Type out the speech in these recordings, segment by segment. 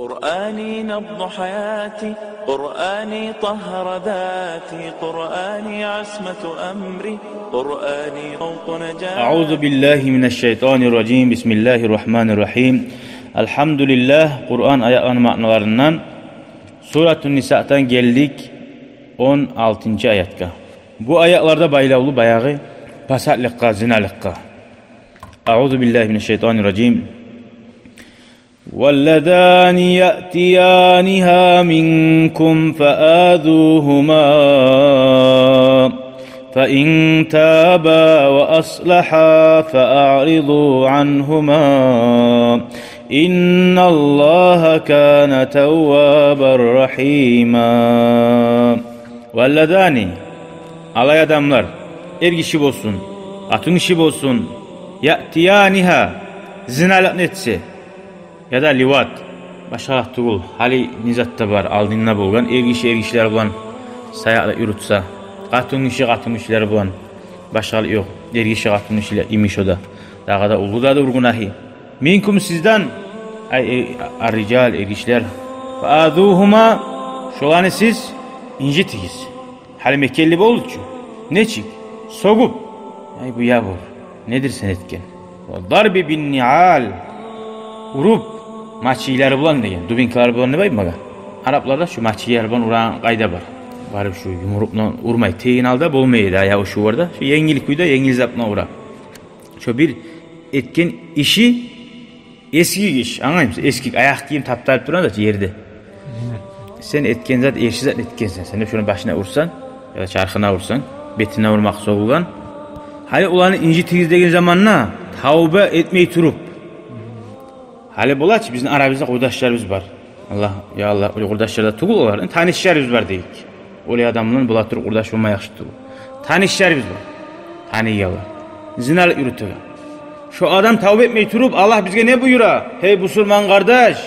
قرآني نبض حياتي، قرآني طهر ذاتي، قرآني عصمة أمري، قرآني طوق نجاتي. أعوذ بالله من الشيطان الرجيم. بسم الله الرحمن الرحيم. الحمد لله. Kur'an ayaklarının ma'nolarından Suratun Nisa'dan geldik 16. ayatga. Bu ayatlarda baylavlu bayağı pasatlıkka, zinalıkka. Euzu billahi mineşşeytanirracim. وَالَّذَانِ يَأْتِيَانِهَا مِنْكُمْ فَآذُوهُمَا فَإِنْ تَابَا وَأَصْلَحَا فَأَعْرِضُوا عَنْهُمَا إِنَّ اللَّهَ كَانَ تَوَّابًا رَحِيمًا. وَالَّذَانِ alay adamlar, ergişi olsun, atın işi olsun, ya'tiyaniha zinalık etse ya da livat başka tuğul hali nizatta var aldığında bulgan ergişler bulan sayakla yürütsa katın işler bulan başka yok ergişi katın işler imiş o da daha da ulu da urgunahi minkum sizden ar-rical ergişler fa'aduhuma şolanı siz incitiyiz hali Mekkelli oldu ki ne çık sogup bu yavur nedir sen etken darbi bin ni'al urup maçiler bulan degen dubinkalar bulan ne baymaga Araplarda şu maçiler bulan uran kayda var barıp şu yumrukla urmay teyin alda bolmaydı ya şu orada şu yengilik uyda yengil zapna ura şu bir etken işi eski iş anlayayım eski ayak giyim taptalıp duran da yerde sen etken zat eşi zat etkensen sen de şunun başına ursan ya da çarkına ursan betine vurmak soğulan hali ulanı incitiriz degen zamanla tavbe etmeyi turup hali bulaç bizim Arabizde kurdaşlarımız var. Allah ya Allah öyle kurdaşlarda tuğul olar. Tanışlarımız var deyik. Öyle adamların bula tur kurdaş olmaya yakıştı. Tanışlarımız var. Tanıyalar. Zinalık yürütüyor. Şu adam tavbe etmeyi turup Allah bizge ne buyura? Hey Müslüman kardeş.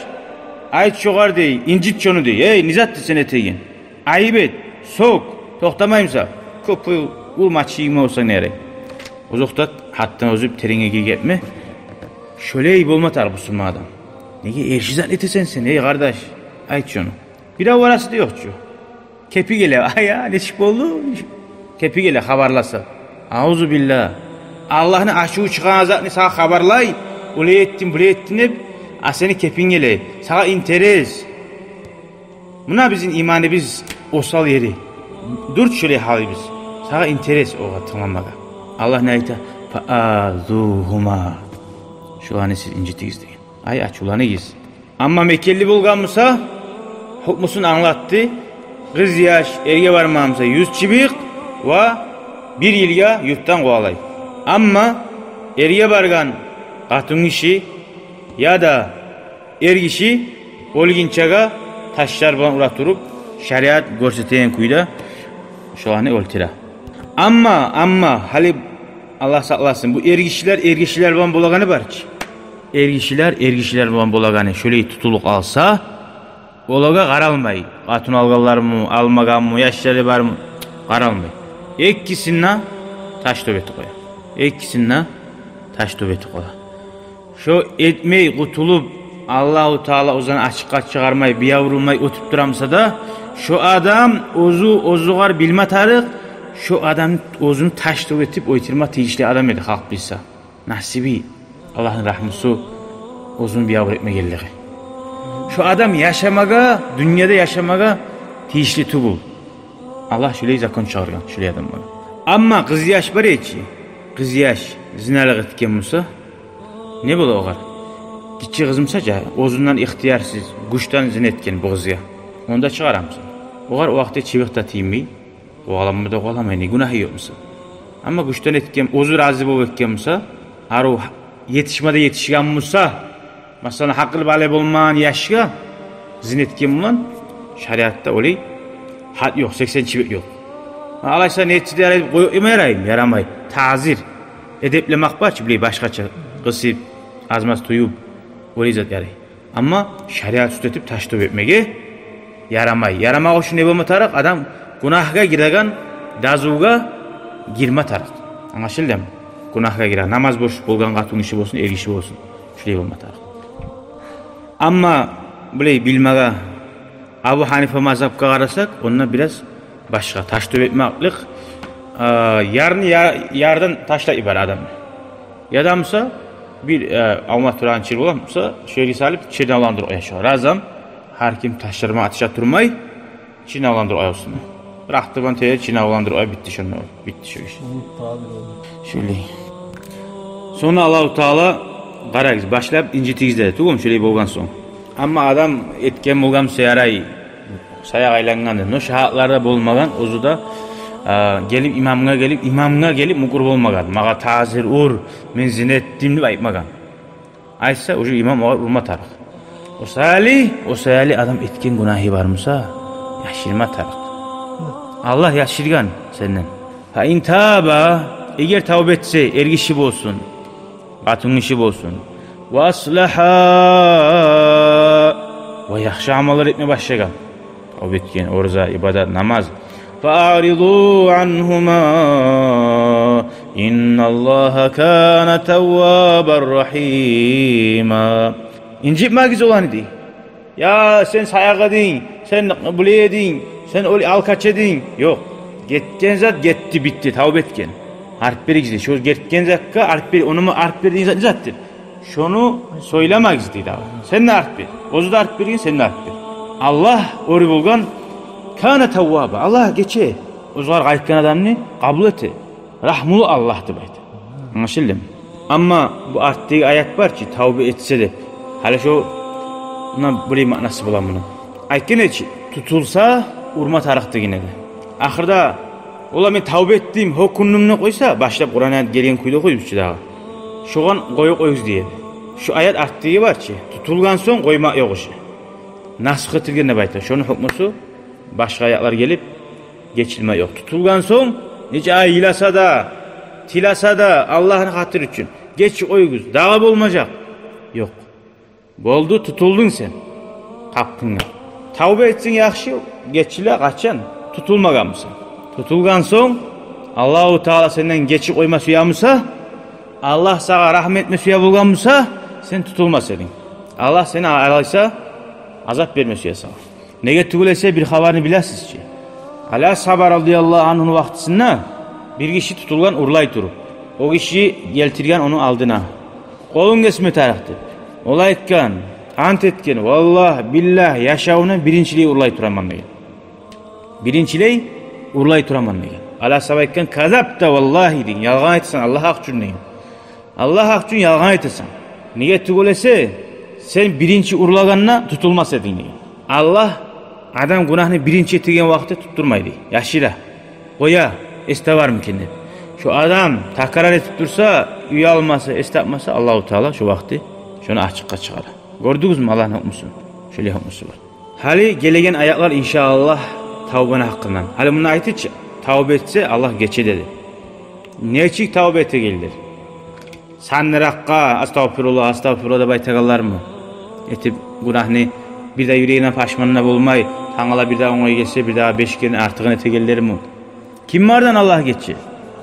Ayet çoğar dey. İncit şunu dey. Hey nizattı sen eteğin. Ayıp et. Soğuk. Toktamayımsa. Köpü ulmaçıyım olsa nere? Uzakta hatta özüp terine gitme. Şöyle iyi olmatar bu Müslüman adam. Neye erşizan etesensin ey kardeş. Ayet şunu. Bir de orası da yok şu. Kepi gele. Ay ya ne çık oldu? Kepi gele haberlasa. Auzu billah. Allah'ın aşığı çıkan azatını sana haberlay. Ule ettin bule ettin hep. Seni kepin gele. Sana interes. Buna bizim imanı biz osal yeri. Dur şöyle hali biz. Sana interes oğa tamamlaga. Allah ne ayta? Fa'azuhuma. Şulanı siz incitiyiz deyin. Ay açulanı yiyiz. Ama Mekkelli bulganmısa hukmusunu anlattı. Kız yaş erge varmamıza 100 çibik ve bir yılga yurttan kovalay. Ama erge bargan katın işi ya da ergişi olginçaga taşlar bulan uraturup şeriat görseteyen kuyda şulanı oltira. Ama hali Allah saklasın bu ergişler bulan bulaganı var ki. Ergişler bulan bulaganı şöyle tutuluk alsa olaga qaralmay. Atın alganlar mı, almagan mı, yaşları var mı? Qaralmay. Ekkisine taş döveti koya. Şu etmey kutulup Allahu Teala o zaman açıkka çıkarmay, biya vurulmay ötüp duramsa da şu adam ozuğar bilme tarık şu adam ozunu taş dövetip oytirma teyişli adam edi halk bilse. Nasibi Allah'ın rahmusu ozunu biya vur etme gelleri. Şu adam yaşamaga, dünyada yaşamaga teyişli tugul. Allah şöyle zakon çağırgan, şöyle adam var. Ama kız yaş var ya ki, kız yaş zinalık etken olsa ne bula oğar? Gitçi kızımsaca ozundan ihtiyarsız, güçten zin etken bu kızıya. Onda çıkaramsın. Oğar o vakti çivik da tiyinmeyi, oğalamı da oğalamayın, günahı yok musun? Ama güçten etken, ozu razı bol etken olsa, haru yetişken olsa, mesela hakkıl bale bulman yaşga, zin etken bulan, şeriatta olay, had yok, 80 çivik yok. Alaysa neticede yarayım, yaramay, tazir, edeplemek var ki, biley başkaça, kısıp, azmaz tuyup, olay zat yaray. Ama şeriat sütetip taş dövetmege yaramay. Yaramak için ne bulma tarak, adam günahga giregan, dazuga girme tarak. Anlaşıldı mı? Günahga girer. Namaz boş bulgan katun işi olsun, er işi olsun. Şöyle bulma tarak. Ama biley bilmege Abu Hanife mazhabga qarasak, onda biraz başka taş töbetmeklik yardan taşla ibar adam. Yadamsa bir avmat turan çir bolamsa şöyle salıp çirden alandır oyaşa. Razam her kim taşlarıma atışa durmay çirden alandır oyasını. Bıraktıban teyer çirden alandır oya bitti şunu. Bitti şu iş. Şöyle. Sonra Allah-u Teala qaragız başlap incitizdi. Tugum şöyle bolgan soň. Amma adam etken bolgam seyaray sayak aylangandı. No şahatlarda bolmagan ozuda gelip imamga gelip mukur bolmagan. Maga tazir ur men zina etdim dep aytmagan. Aytsa oju imam urma tarık. O sayali adam etken gunahi barmısa yaşirma tarık. Allah yaşirgan senden. Ha intaba eğer tavbe etse ergişi bolsun. Batın işi bolsun. Ve aslaha ve yaxşı amallar etme başlagan. Tavbe etken orza, ibadat, namaz. Fa'ridu anhuma innallaha kana tawwabar rahima. İncitmegiz olan idi. Ya sen sayaga deyin, sen buleye deyin, sen alkaç edin. Yok. Getken zat getti bitti tavbe etken. Harp berigizdi. Şu getken zatka harp ber onu mu harp berdiğin zattır. Şunu söylemegizdi dedi. Sen ne harp ber? Ozu da harp bergin, sen ne harp ber? Allah ori bolgan kana tawwaba. Allah geçe. Ozgar qaytkan adamni qabul eti. Rahmulu Allah'tı baydı. Anlaşıldı mı? Ama bu artdagi ayet var ki tavbe etse de hala şu buna bir manası bulan bunun. Aytken eçi tutulsa urma tarıqtı yine de. Ahırda ola men tavbe ettim hokunumni koysa başlap Qur'an'a gelgen kuyda koyupçu dağı. Şoğan koyuz diye. Şu ayet artdagi var ki tutulgan soň koyma yok işi. Nasıh etilgende bayta. Şonun hukmusu başka ayetler gelip geçilme yok. Tutulgan soň nece ay yilasa da tilasa da Allah'ın hatırı için geç koyuguz. Dağı bolmajak. Yok. Boldu tutuldun sen. Kaptın. Tavbe etsin yaxşı geçile kaçan tutulmagan mısın? Tutulgan soň Allah-u Teala senden geçi koyma suyamısa Allah sana rahmetme suya bolganmısa sen tutulmas edin. Allah seni alaysa azap verme suya sana. Nege tugulese bir haberini bilesiz ki. Ala Sabar radıyallahu anh'ın vaktisinde bir kişi tutulgan urlay turup. O kişi geltirgen onun aldına. Kolun kesme tarıktı. Ola etken, ant etken, vallah, billah yaşavına birinciliği urlay turaman degan. Birinciliği urlay turaman degan. Ala Sabar etken, kazapta vallahi deyin, yalgan etsen Allah hak üçün deyin. Allah hak üçün yalgan etsen. Nege tugulese sen birinci urlaganına tutulmaz edin deyin. Allah adam günahını birinci ettiğin vakitte tutturmaydı. Yaşira. Oya, este var mı kendi? Şu adam takarar etip dursa, üye almasa, este yapmasa Allah-u Teala şu vakti şunu açıkka çıkar. Gördünüz mü Allah'ın hukmusu? Şöyle hukmusu var. Hali gelegen ayaklar inşallah tavbana hakkından. Hali bunu ayet et, tavbe etse Allah geçe dedi. Neçik tavbe ete geldiler? Sannerakka astagfirullah da baytakallar mı? Etip günahını bir de yüreğine paşmanına bulmay, tanala bir daha ona geçse bir daha 5 kere artığını tegelleri mi? Kim vardan Allah geçecek?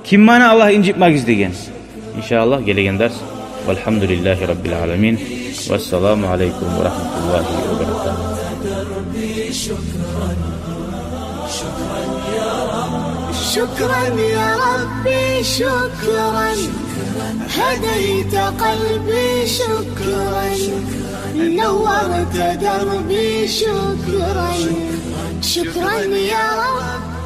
Kim bana Allah incitmek izlegen? İnşallah gelegen ders. Velhamdülillahi Rabbil alemin. Vesselamu aleyküm ve rahmetullahi ve berekatuhu. شكرا يا ربي شكرا هديت قلبي شكرا نورت دربي شكرا شكرا يا رب